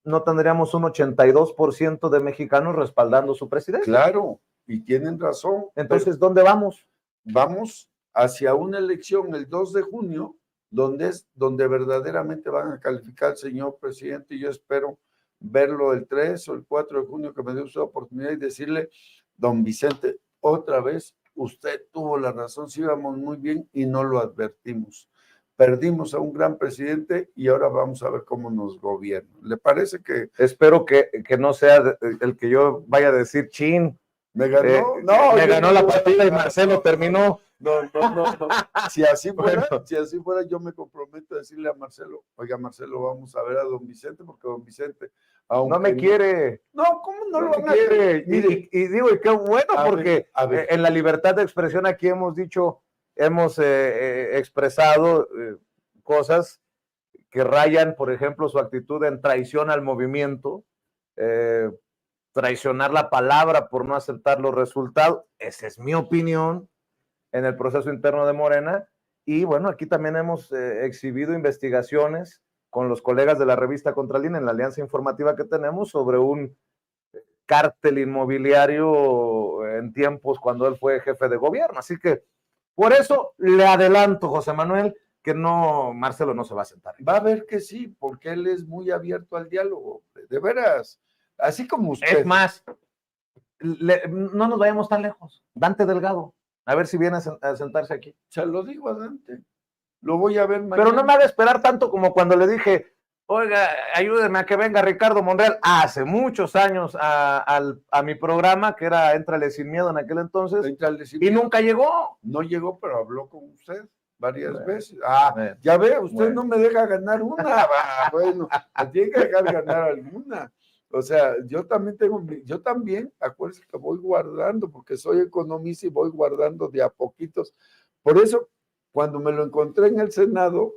no tendríamos un 82% de mexicanos respaldando su presidente. Claro, y tienen razón. Entonces, ¿dónde vamos? Vamos hacia una elección el 2 de junio, donde verdaderamente van a calificar al señor presidente, y yo espero verlo el 3 o el 4 de junio, que me dé usted la oportunidad y decirle, don Vicente, otra vez, usted tuvo la razón, sí íbamos muy bien y no lo advertimos. Perdimos a un gran presidente y ahora vamos a ver cómo nos gobierna. ¿Le parece que...? Espero que no sea el que yo vaya a decir, chin. Me ganó, me ganó la partida y Marcelo terminó. No. Si así fuera, yo me comprometo a decirle a Marcelo, oiga, Marcelo, vamos a ver a don Vicente, porque don Vicente... No me quiere. No, ¿cómo no lo van a querer? Y digo, y qué bueno, porque en la libertad de expresión aquí hemos expresado cosas que rayan, por ejemplo, su actitud en traición al movimiento, traicionar la palabra por no aceptar los resultados. Esa es mi opinión en el proceso interno de Morena. Y bueno, aquí también hemos exhibido investigaciones con los colegas de la revista Contralínea en la alianza informativa que tenemos sobre un cártel inmobiliario en tiempos cuando él fue jefe de gobierno. Así que por eso le adelanto, José Manuel, que no, Marcelo no se va a sentar. Va a ver que sí, porque él es muy abierto al diálogo, de veras, así como usted. Es más, no nos vayamos tan lejos. Dante Delgado, a ver si viene a sentarse aquí. Se lo digo a Dante, lo voy a ver mañana. Pero no me ha de esperar tanto como cuando le dije, oiga, ayúdeme a que venga Ricardo Monreal, hace muchos años a mi programa, que era Éntrale Sin Miedo en aquel entonces, y nunca llegó. No llegó, pero habló con usted varias veces. Ya ve, usted no me deja ganar una. Bueno, me tiene que dejar ganar alguna. O sea, yo también, acuérdense que voy guardando, porque soy economista y voy guardando de a poquitos. Por eso, cuando me lo encontré en el Senado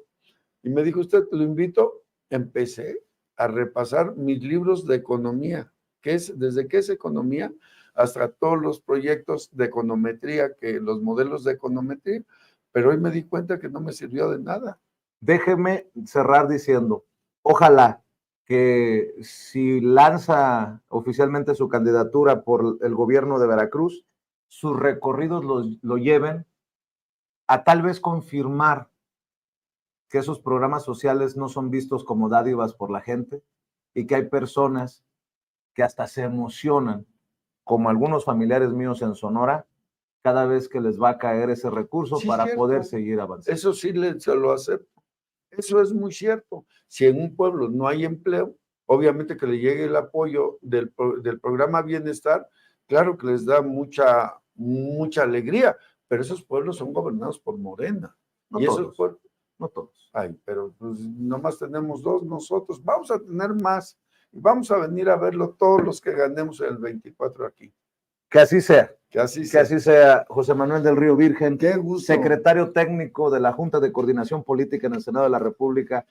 y me dijo usted, lo invito, empecé a repasar mis libros de economía, desde qué es economía hasta todos los proyectos de econometría, los modelos de econometría, pero hoy me di cuenta que no me sirvió de nada. Déjeme cerrar diciendo, ojalá que si lanza oficialmente su candidatura por el gobierno de Veracruz, sus recorridos lo lleven a tal vez confirmar que esos programas sociales no son vistos como dádivas por la gente y que hay personas que hasta se emocionan, como algunos familiares míos en Sonora, cada vez que les va a caer ese recurso Sí, para cierto. poder seguir avanzando. Eso sí se lo acepto. Eso es muy cierto. Si en un pueblo no hay empleo, obviamente que le llegue el apoyo del programa Bienestar, claro que les da mucha alegría, pero esos pueblos son gobernados por Morena. No y todos, esos pueblos, no todos. ay, pero pues nomás tenemos 2 nosotros, vamos a tener más y vamos a venir a verlo todos los que ganemos el 24 aquí. Que así sea. Que así sea, José Manuel del Río Virgen, Qué gusto. Secretario técnico de la Junta de Coordinación Política en el Senado de la República,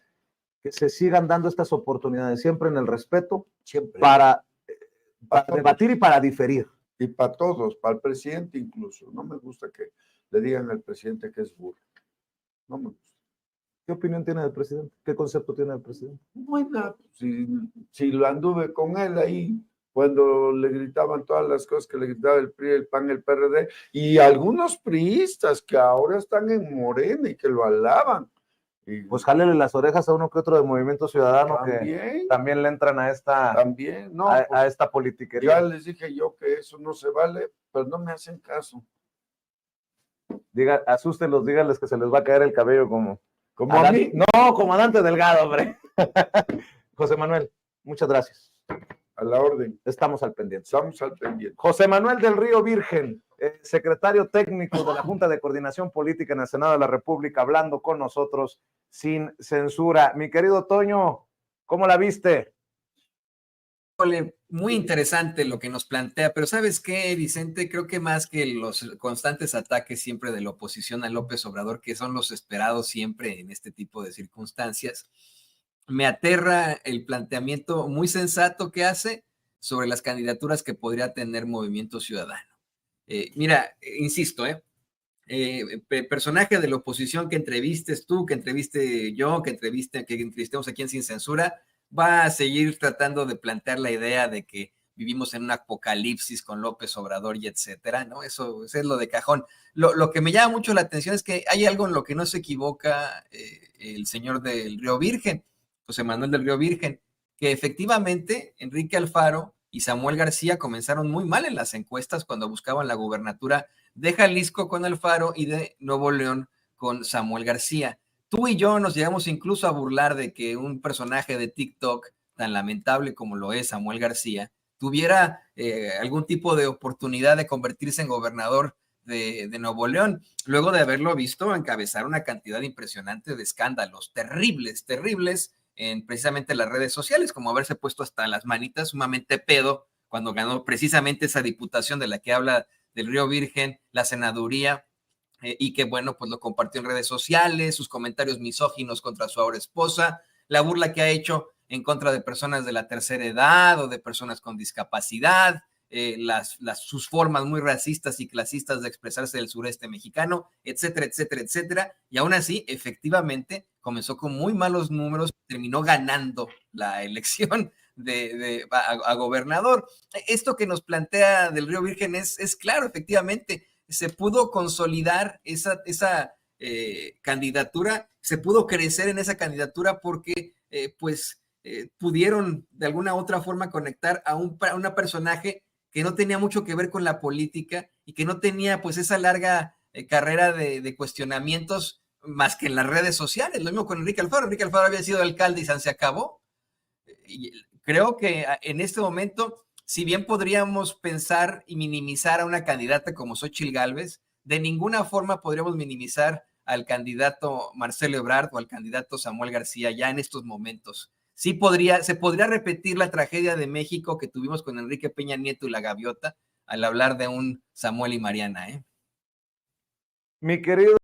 que se sigan dando estas oportunidades, siempre en el respeto, Siempre. para debatir y para diferir. Y para todos, para el presidente incluso. No me gusta que le digan al presidente que es burro. No me gusta. ¿Qué opinión tiene del presidente? ¿Qué concepto tiene del presidente? Bueno, si lo anduve con él ahí, cuando le gritaban todas las cosas que le gritaba el PRI, el PAN, el PRD, y algunos priistas que ahora están en Morena y que lo alaban. Y pues jálele las orejas a uno que otro de Movimiento Ciudadano también, que también le entran a esta, también, no, a esta politiquería. Ya les dije yo que eso no se vale, pero no me hacen caso. Asústenlos, díganles que se les va a caer el cabello como a mí. No, como a Dante Delgado, hombre. José Manuel, muchas gracias. A la orden. Estamos al pendiente. Estamos al pendiente. José Manuel del Río Virgen, secretario técnico de la Junta de Coordinación Política en el Senado de la República, hablando con nosotros sin censura. Mi querido Toño, ¿cómo la viste? Muy interesante lo que nos plantea, pero ¿sabes qué, Vicente? Creo que más que los constantes ataques siempre de la oposición a López Obrador, que son los esperados siempre en este tipo de circunstancias, me aterra el planteamiento muy sensato que hace sobre las candidaturas que podría tener Movimiento Ciudadano. Mira, insisto, personaje de la oposición que entrevistes tú, que entreviste yo, que entrevistemos aquí en Sin Censura, va a seguir tratando de plantear la idea de que vivimos en un apocalipsis con López Obrador y etcétera, ¿no? Eso es lo de cajón. Lo que me llama mucho la atención es que hay algo en lo que no se equivoca el señor del Río Virgen, José Manuel del Río Virgen, que efectivamente Enrique Alfaro y Samuel García comenzaron muy mal en las encuestas cuando buscaban la gubernatura de Jalisco con Alfaro y de Nuevo León con Samuel García. Tú y yo nos llegamos incluso a burlar de que un personaje de TikTok tan lamentable como lo es Samuel García tuviera algún tipo de oportunidad de convertirse en gobernador de Nuevo León, luego de haberlo visto encabezar una cantidad impresionante de escándalos terribles en precisamente las redes sociales, como haberse puesto hasta las manitas sumamente pedo cuando ganó precisamente esa diputación de la que habla del Río Virgen, la senaduría, y que bueno, pues lo compartió en redes sociales, sus comentarios misóginos contra su ahora esposa, la burla que ha hecho en contra de personas de la tercera edad o de personas con discapacidad, sus formas muy racistas y clasistas de expresarse del sureste mexicano, etcétera, etcétera, etcétera. Y aún así, efectivamente, comenzó con muy malos números, terminó ganando la elección a gobernador. Esto que nos plantea del Río Virgen es claro, efectivamente, se pudo consolidar esa candidatura, se pudo crecer en esa candidatura porque pudieron de alguna u otra forma conectar a una personaje que no tenía mucho que ver con la política y que no tenía pues esa larga carrera de cuestionamientos más que en las redes sociales. Lo mismo con Enrique Alfaro. Enrique Alfaro había sido alcalde y se acabó. Y creo que en este momento, si bien podríamos pensar y minimizar a una candidata como Xóchitl Gálvez, de ninguna forma podríamos minimizar al candidato Marcelo Ebrard o al candidato Samuel García ya en estos momentos. se podría repetir la tragedia de México que tuvimos con Enrique Peña Nieto y la gaviota al hablar de un Samuel y Mariana, ¿eh? Mi querido